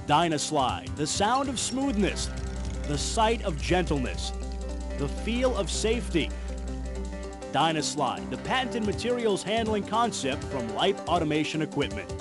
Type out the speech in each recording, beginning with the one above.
Dyna Slide, the sound of smoothness, the sight of gentleness, the feel of safety. Dyna Slide, the patented materials handling concept from Lipe Automation Equipment.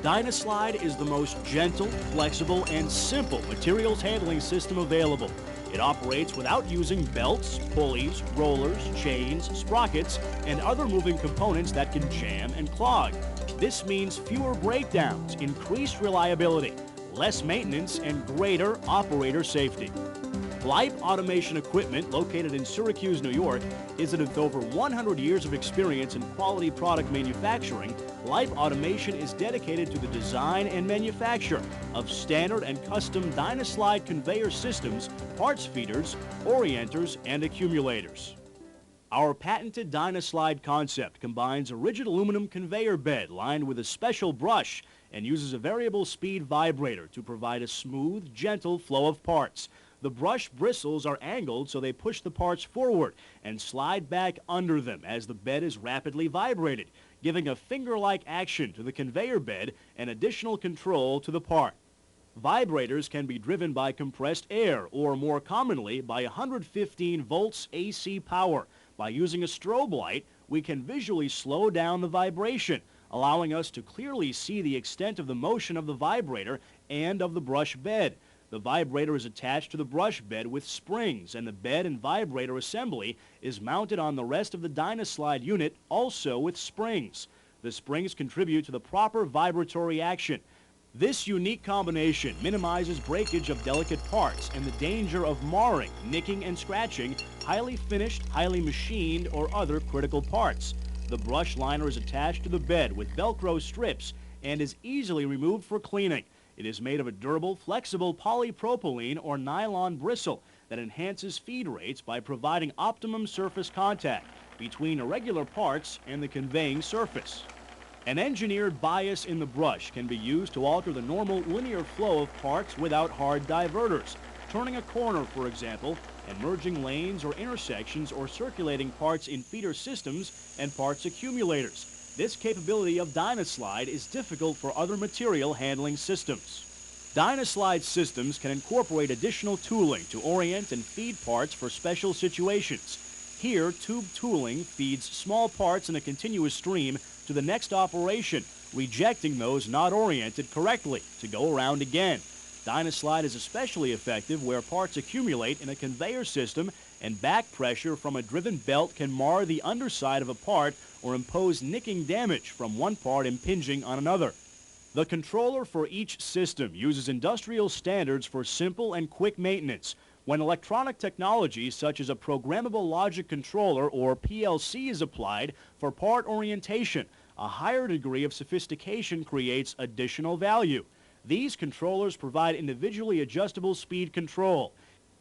Dyna Slide is the most gentle, flexible, and simple materials handling system available. It operates without using belts, pulleys, rollers, chains, sprockets, and other moving components that can jam and clog. This means fewer breakdowns, increased reliability, less maintenance, and greater operator safety. Lipe Automation Equipment, located in Syracuse, New York, is with over 100 years of experience in quality product manufacturing. Lipe Automation is dedicated to the design and manufacture of standard and custom Dyna Slide conveyor systems, parts feeders, orienters, and accumulators. Our patented Dyna Slide concept combines a rigid aluminum conveyor bed lined with a special brush and uses a variable speed vibrator to provide a smooth, gentle flow of parts. The brush bristles are angled so they push the parts forward and slide back under them as the bed is rapidly vibrated, giving a finger-like action to the conveyor bed and additional control to the part. Vibrators can be driven by compressed air or, more commonly, by 115 volts AC power. By using a strobe light, we can visually slow down the vibration, allowing us to clearly see the extent of the motion of the vibrator and of the brush bed. The vibrator is attached to the brush bed with springs, and the bed and vibrator assembly is mounted on the rest of the Dyna Slide unit, also with springs. The springs contribute to the proper vibratory action. This unique combination minimizes breakage of delicate parts and the danger of marring, nicking, and scratching highly finished, highly machined, or other critical parts. The brush liner is attached to the bed with Velcro strips and is easily removed for cleaning. It is made of a durable, flexible polypropylene or nylon bristle that enhances feed rates by providing optimum surface contact between irregular parts and the conveying surface. An engineered bias in the brush can be used to alter the normal linear flow of parts without hard diverters, turning a corner, for example, and merging lanes or intersections or circulating parts in feeder systems and parts accumulators. This capability of Dyna Slide is difficult for other material handling systems. Dyna Slide systems can incorporate additional tooling to orient and feed parts for special situations. Here, tube tooling feeds small parts in a continuous stream to the next operation, rejecting those not oriented correctly to go around again. Dyna Slide is especially effective where parts accumulate in a conveyor system and back pressure from a driven belt can mar the underside of a part or impose nicking damage from one part impinging on another. The controller for each system uses industrial standards for simple and quick maintenance. When electronic technology such as a programmable logic controller or PLC is applied for part orientation, a higher degree of sophistication creates additional value. These controllers provide individually adjustable speed control.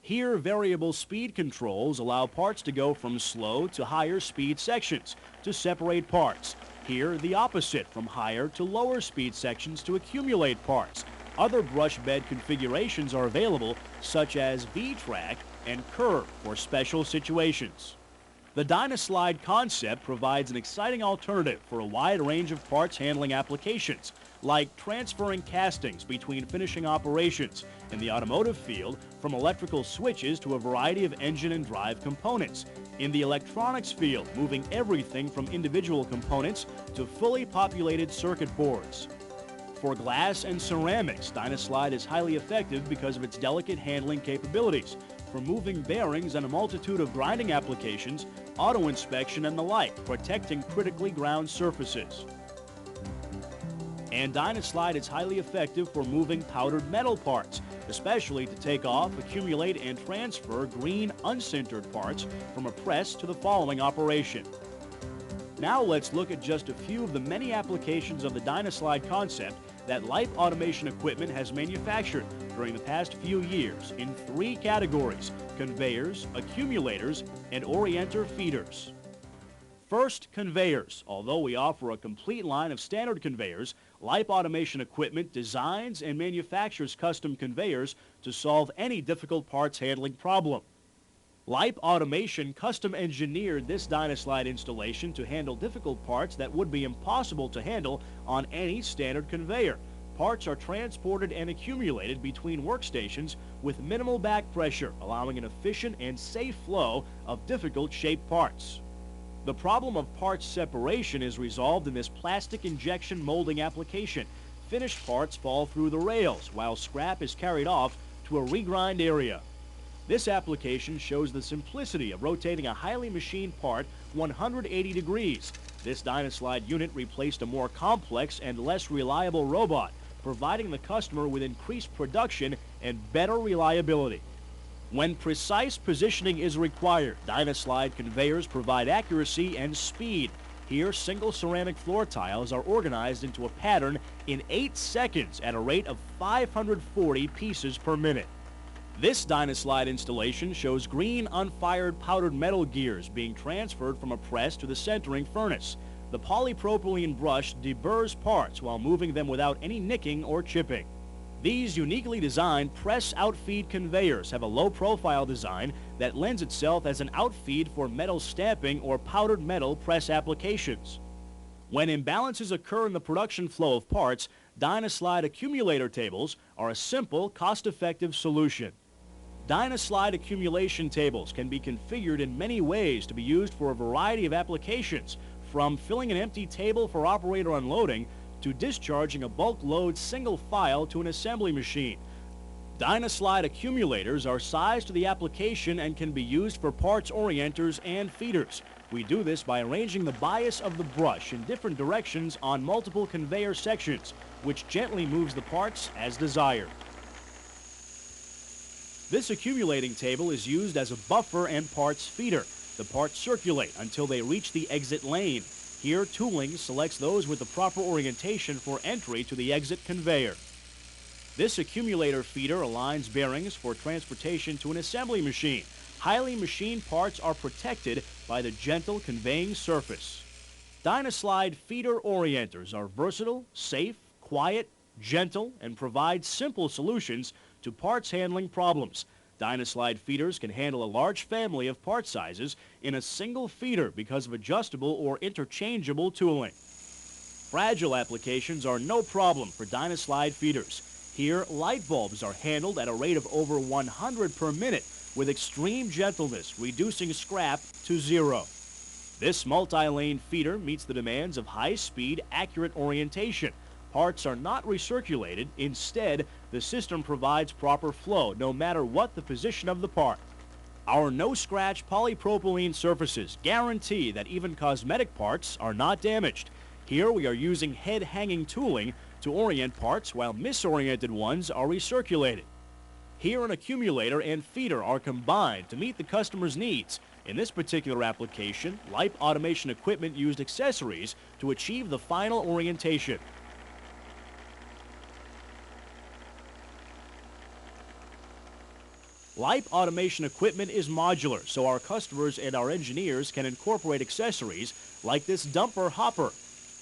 Here, variable speed controls allow parts to go from slow to higher speed sections to separate parts. Here, the opposite, from higher to lower speed sections to accumulate parts. Other brush bed configurations are available, such as V-track and curve for special situations. The Dyna Slide concept provides an exciting alternative for a wide range of parts handling applications, like transferring castings between finishing operations in the automotive field, from electrical switches to a variety of engine and drive components. In the electronics field, moving everything from individual components to fully populated circuit boards. For glass and ceramics, Dyna Slide is highly effective because of its delicate handling capabilities. For moving bearings and a multitude of grinding applications, auto inspection and the like, protecting critically ground surfaces. And Dyna Slide is highly effective for moving powdered metal parts, especially to take off, accumulate, and transfer green, unsintered parts from a press to the following operation. Now let's look at just a few of the many applications of the Dyna Slide concept that Lipe Automation Equipment has manufactured during the past few years in 3 categories: conveyors, accumulators, and orienter feeders. First, conveyors. Although we offer a complete line of standard conveyors, Lipe Automation Equipment designs and manufactures custom conveyors to solve any difficult parts handling problem. Lipe Automation custom engineered this Dyna Slide installation to handle difficult parts that would be impossible to handle on any standard conveyor. Parts are transported and accumulated between workstations with minimal back pressure, allowing an efficient and safe flow of difficult-shaped parts. The problem of parts separation is resolved in this plastic injection molding application. Finished parts fall through the rails, while scrap is carried off to a regrind area. This application shows the simplicity of rotating a highly machined part 180 degrees. This Dynaslide unit replaced a more complex and less reliable robot, providing the customer with increased production and better reliability. When precise positioning is required, Dynaslide conveyors provide accuracy and speed. Here, single ceramic floor tiles are organized into a pattern in 8 seconds at a rate of 540 pieces per minute. This Dynaslide installation shows green unfired powdered metal gears being transferred from a press to the centering furnace. The polypropylene brush deburrs parts while moving them without any nicking or chipping. These uniquely designed press outfeed conveyors have a low-profile design that lends itself as an outfeed for metal stamping or powdered metal press applications. When imbalances occur in the production flow of parts, Dynaslide accumulator tables are a simple, cost-effective solution. Dynaslide accumulation tables can be configured in many ways to be used for a variety of applications, from filling an empty table for operator unloading to discharging a bulk load single file to an assembly machine. Dynaslide accumulators are sized to the application and can be used for parts orienters and feeders. We do this by arranging the bias of the brush in different directions on multiple conveyor sections, which gently moves the parts as desired. This accumulating table is used as a buffer and parts feeder. The parts circulate until they reach the exit lane. Here, tooling selects those with the proper orientation for entry to the exit conveyor. This accumulator feeder aligns bearings for transportation to an assembly machine. Highly machined parts are protected by the gentle conveying surface. Dynaslide feeder orienters are versatile, safe, quiet, gentle, and provide simple solutions to parts handling problems. Dynaslide feeders can handle a large family of part sizes in a single feeder because of adjustable or interchangeable tooling. Fragile applications are no problem for Dynaslide feeders. Here, light bulbs are handled at a rate of over 100 per minute with extreme gentleness, reducing scrap to 0. This multi-lane feeder meets the demands of high-speed, accurate orientation. Parts are not recirculated. Instead, the system provides proper flow no matter what the position of the part. Our no-scratch polypropylene surfaces guarantee that even cosmetic parts are not damaged. Here we are using head-hanging tooling to orient parts while misoriented ones are recirculated. Here an accumulator and feeder are combined to meet the customer's needs. In this particular application, LIPE automation equipment used accessories to achieve the final orientation. LIPE automation equipment is modular, so our customers and our engineers can incorporate accessories like this dumper hopper.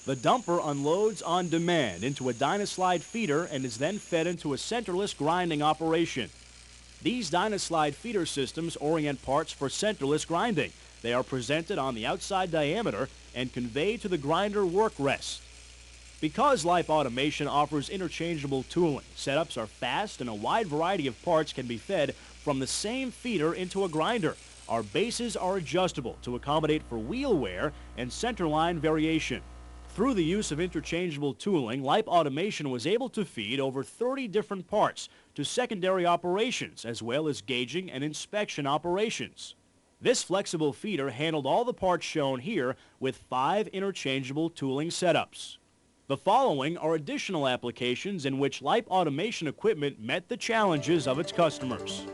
The dumper unloads on demand into a Dynaslide feeder and is then fed into a centerless grinding operation. These Dynaslide feeder systems orient parts for centerless grinding. They are presented on the outside diameter and conveyed to the grinder work rest. Because LIPE automation offers interchangeable tooling, setups are fast and a wide variety of parts can be fed from the same feeder into a grinder. Our bases are adjustable to accommodate for wheel wear and centerline variation. Through the use of interchangeable tooling, LIPE automation was able to feed over 30 different parts to secondary operations as well as gauging and inspection operations. This flexible feeder handled all the parts shown here with 5 interchangeable tooling setups. The following are additional applications in which LIPE automation equipment met the challenges of its customers.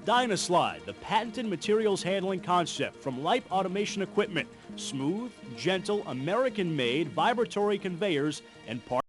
Dyna Slide, the patented materials handling concept from Lipe Automation Equipment. Smooth, gentle, American-made vibratory conveyors and parts.